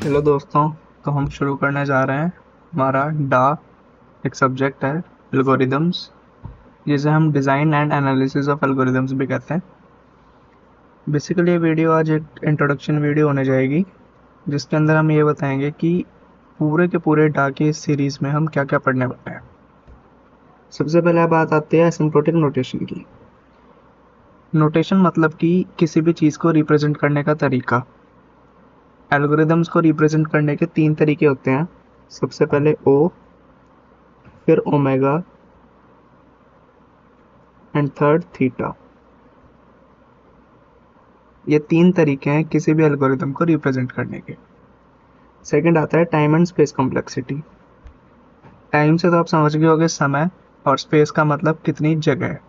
Hello दोस्तों। तो हम शुरू करने जा रहे हैं। हमारा डा एक सब्जेक्ट है, एल्गोरिदम्स, जिसे हम design and analysis of algorithms भी कहते हैं। बेसिकली ये वीडियो आज एक इंट्रोडक्शन वीडियो होने जाएगी, जिसके अंदर हम ये बताएंगे कि पूरे के पूरे डा की इस सीरीज़ में हम क्या क्या पढ़ने वाले हैं। सबसे पहले बात आती है एसिम्प्टोटिक नोटेशन की। नोटेशन मतलब कि किसी भी चीज़ को रिप्रेजेंट करने का तरीका। एल्गोरिदम्स को रिप्रेजेंट करने के 3 तरीके होते हैं। सबसे पहले ओ, फिर ओमेगा एंड थर्ड थीटा। ये 3 तरीके हैं किसी भी एल्गोरिदम को रिप्रेजेंट करने के। सेकंड आता है time and space complexity. Time से तो आप समझ गए होंगे समय, और स्पेस का मतलब कितनी जगह है।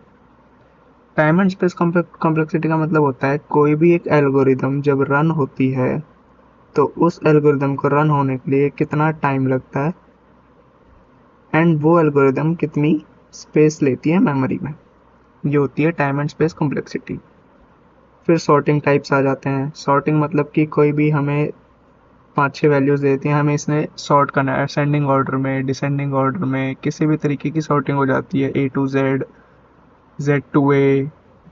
टाइम एंड स्पेस कॉम्प्लेक्सिटी का मतलब होता है कोई भी एक एल्गोरिदम जब रन होती है तो उस एल्गोरिदम को रन होने के लिए कितना टाइम लगता है, एंड वो एल्गोरिदम कितनी स्पेस लेती है मेमोरी में। ये होती है टाइम एंड स्पेस कॉम्प्लेक्सिटी। फिर सॉर्टिंग टाइप्स आ जाते हैं। सॉर्टिंग मतलब कि कोई भी हमें 5-6 वैल्यूज़ देती हैं, हमें इसने सॉर्ट करना है असेंडिंग ऑर्डर में, डिसेंडिंग ऑर्डर में, किसी भी तरीके की सॉर्टिंग हो जाती है। A to Z, Z to A,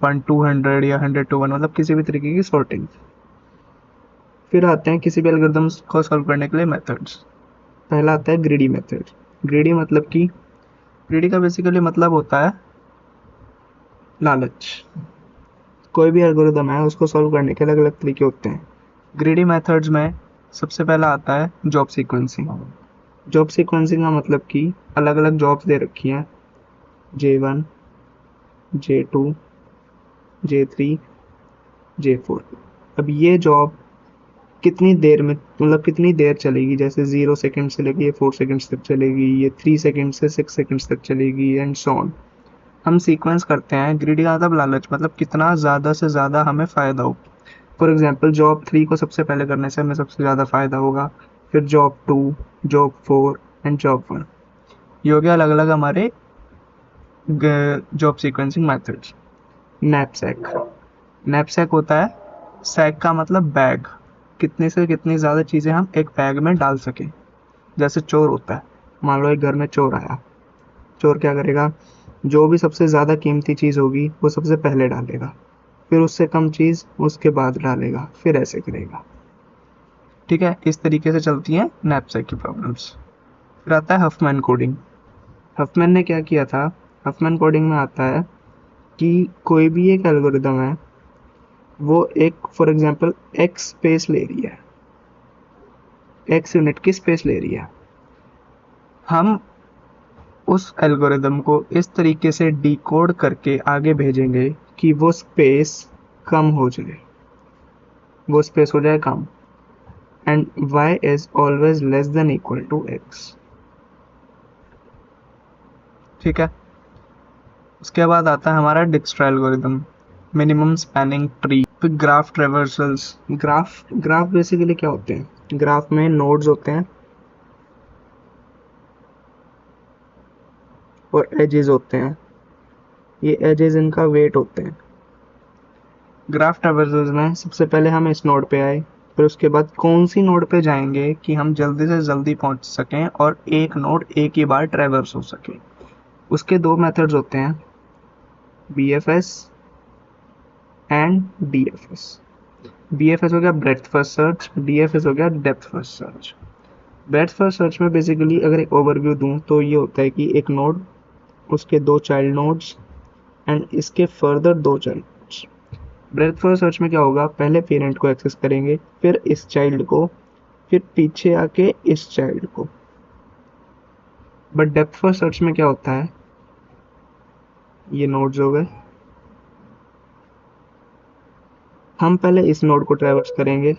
1 to 100 या 100 to 1, मतलब किसी भी तरीके की सॉर्टिंग। फिर आते हैं किसी भी एल्गोरिदम्स को सॉल्व करने के लिए मेथड्स। पहला आता है ग्रीडी मेथड। ग्रीडी मतलब कि ग्रीडी का बेसिकली मतलब होता है लालच। कोई भी एल्गोरिदम है उसको सॉल्व करने के अलग अलग तरीके होते हैं। ग्रीडी मेथड्स में सबसे पहला आता है जॉब सीक्वेंसिंग। जॉब सीक्वेंसिंग का मतलब कि अलग अलग जॉब्स दे रखी हैं, J1, J2, J3, J4। अब ये जॉब कितनी देर में, मतलब कितनी देर चलेगी, जैसे 0 सेकेंड से लेके 4 सेकेंड्स तक चलेगी, ये 3 सेकेंड से 6 सेकेंड्स तक चलेगी, एंड सो ऑन। हम सीक्वेंस करते हैं। ग्रीडी का मतलब लालच, मतलब कितना ज़्यादा से ज़्यादा हमें फ़ायदा हो। फॉर एग्जाम्पल जॉब 3 को सबसे पहले करने से हमें सबसे ज़्यादा फ़ायदा होगा, फिर जॉब 2, जॉब 4 एंड जॉब 1। ये हो गया अलग अलग हमारे job sequencing methods. Knapsack. Knapsack होता है, सैक का मतलब बैग, कितने से कितनी ज़्यादा चीज़ें हम एक बैग में डाल सकें। जैसे चोर होता है, मान लो एक घर में चोर आया, चोर क्या करेगा, जो भी सबसे ज़्यादा कीमती चीज़ होगी वो सबसे पहले डालेगा, फिर उससे कम चीज़ उसके बाद डालेगा, फिर ऐसे करेगा। ठीक है, इस तरीके से चलती हैं नैपसैक की प्रॉब्लम्स। फिर आता है हफमैन कोडिंग। हफमैन ने क्या किया था, हफमैन कोडिंग में आता है कि कोई भी एक एल्गोरिदम है, वो एक फॉर एग्जांपल एक्स स्पेस ले रही है, एक्स यूनिट की स्पेस ले रही है। हम उस एल्गोरिदम को इस तरीके से डिकोड करके आगे भेजेंगे कि वो स्पेस कम हो जाए, वो स्पेस हो जाए कम, and y is always less than equal to x। ठीक है, उसके बाद आता है हमारा Dijkstra algorithm, minimum spanning tree. फिर graph traversals. Graph graph basically क्या होते हैं, ग्राफ में नोड्स होते हैं और एजेस होते हैं, ये एजेस इनका वेट होते हैं। ग्राफ ट्रेवर्सल्स में सबसे पहले हम इस नोड पे आए, फिर उसके बाद कौन सी नोड पे जाएंगे कि हम जल्दी से जल्दी पहुंच सकें और एक नोड एक ही बार ट्रेवर्स हो सके। उसके 2 मेथड्स होते हैं, BFS एंड DFS। BFS हो गया ब्रेड्थ फर्स्ट सर्च, DFS हो गया depth first search. Breadth first search में बेसिकली अगर एक ओवरव्यू दूं तो ये होता है कि एक नोड, उसके 2 चाइल्ड नोड्स एंड इसके further 2 child nodes. Breadth first search में क्या होगा, पहले पेरेंट को एक्सेस करेंगे, फिर इस चाइल्ड को, फिर पीछे आके इस चाइल्ड को। बट डेप्थ फर्स्ट सर्च में क्या होता है, ये नोड्स हो गए, हम पहले इस नोड को ट्रैवर्स करेंगे,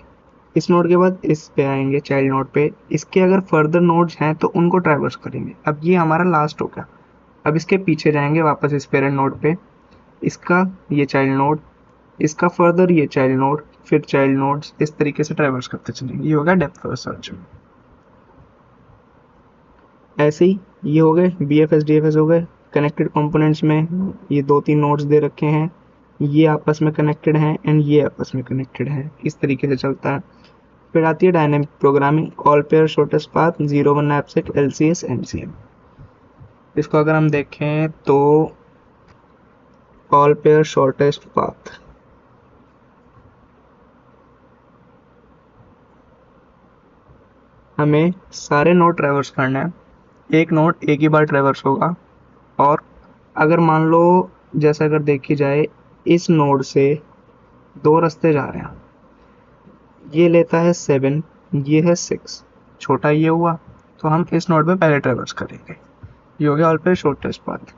इस नोड के बाद इस पे आएंगे चाइल्ड नोड पे, इसके अगर फर्दर नोड्स हैं तो उनको ट्रैवर्स करेंगे। अब ये हमारा लास्ट हो गया। अब इसके पीछे जाएंगे वापस इस पेरेंट नोड पे, इसका ये चाइल्ड नोड, इसका फर्दर ये चाइल्ड नोड, फिर चाइल्ड नोड्स, इस तरीके से ट्रैवर्स करते चलेंगे। ये होगा डेप्थ फर्स्ट सर्च। ऐसे ही ये हो गए BFS DFS हो गए। कनेक्टेड कंपोनेंट्स में ये 2-3 नोड्स दे रखे हैं, ये आपस में कनेक्टेड हैं एंड ये आपस में कनेक्टेड हैं, इस तरीके से चलता है। फिर आती है dynamic programming, all pair shortest path, 0 1 knapsack, LCS MCM। इसको अगर हम देखें तो ऑल पेयर शॉर्टेस्ट पाथ, हमें सारे नोड ट्रैवर्स करना है, एक नोड एक ही बार ट्रैवर्स होगा। और अगर मान लो जैसे अगर देखी जाए इस नोड से दो रास्ते जा रहे हैं, ये लेता है 7, ये है 6, छोटा ये हुआ, तो हम इस नोड पे पहले ट्रैवर्स करेंगे। ये हो गया all pair shortest path.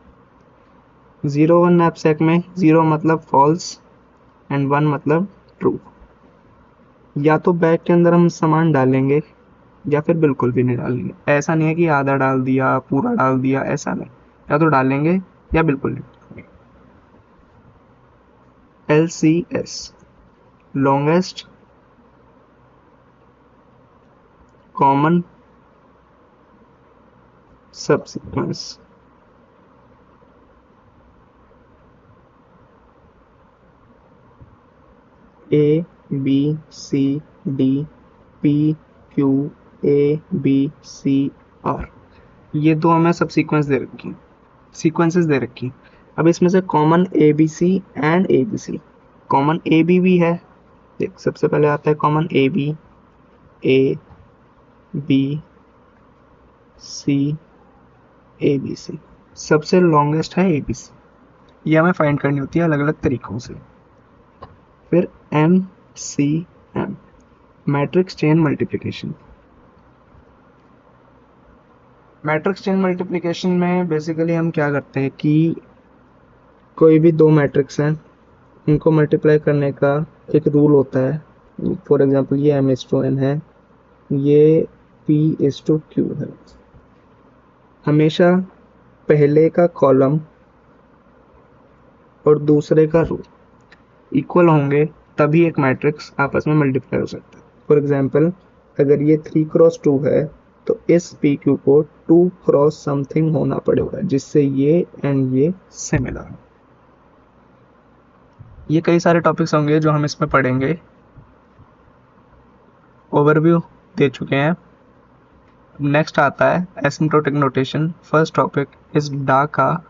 0 1 knapsack में 0 मतलब फॉल्स एंड 1 मतलब ट्रू। या तो बैग के अंदर हम सामान डालेंगे या फिर बिल्कुल भी नहीं डालेंगे। ऐसा नहीं है कि आधा डाल दिया पूरा डाल दिया, ऐसा नहीं, या तो डालेंगे या बिल्कुल नहीं डालेंगे। LCS, longest common subsequence. A B C D P Q A B C R, ये दो हमें सब सीक्वेंस दे रखी, सीक्वेंसेस दे रखी। अब इसमें से common ABC and ABC, common AB भी है। देख सबसे पहले आता है common AB, A B C ABC, सबसे लॉन्गेस्ट है ABC। ये हमें फाइंड करनी होती है अलग अलग तरीकों से। फिर MCM, matrix chain multiplication. Matrix chain multiplication में बेसिकली हम क्या करते हैं कि कोई भी दो मैट्रिक्स हैं, इनको मल्टीप्लाई करने का एक रूल होता है। फॉर एग्जांपल ये M/N है, ये P/Q है। हमेशा पहले का कॉलम और दूसरे का रो इक्वल होंगे तभी एक मैट्रिक्स आपस में मल्टीप्लाई हो सकता है। फॉर एग्जांपल अगर ये 3x2 है तो इस PQ को 2x समथिंग होना पड़ेगा जिससे ये एंड ये सिमिलर हो। ये कई सारे टॉपिक्स होंगे जो हम इसमें पढ़ेंगे, ओवरव्यू दे चुके हैं। नेक्स्ट आता है एसिम्प्टोटिक नोटेशन। फर्स्ट टॉपिक इस डा का,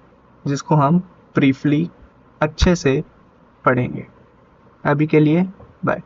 जिसको हम ब्रीफली अच्छे से पढ़ेंगे। अभी के लिए बाय।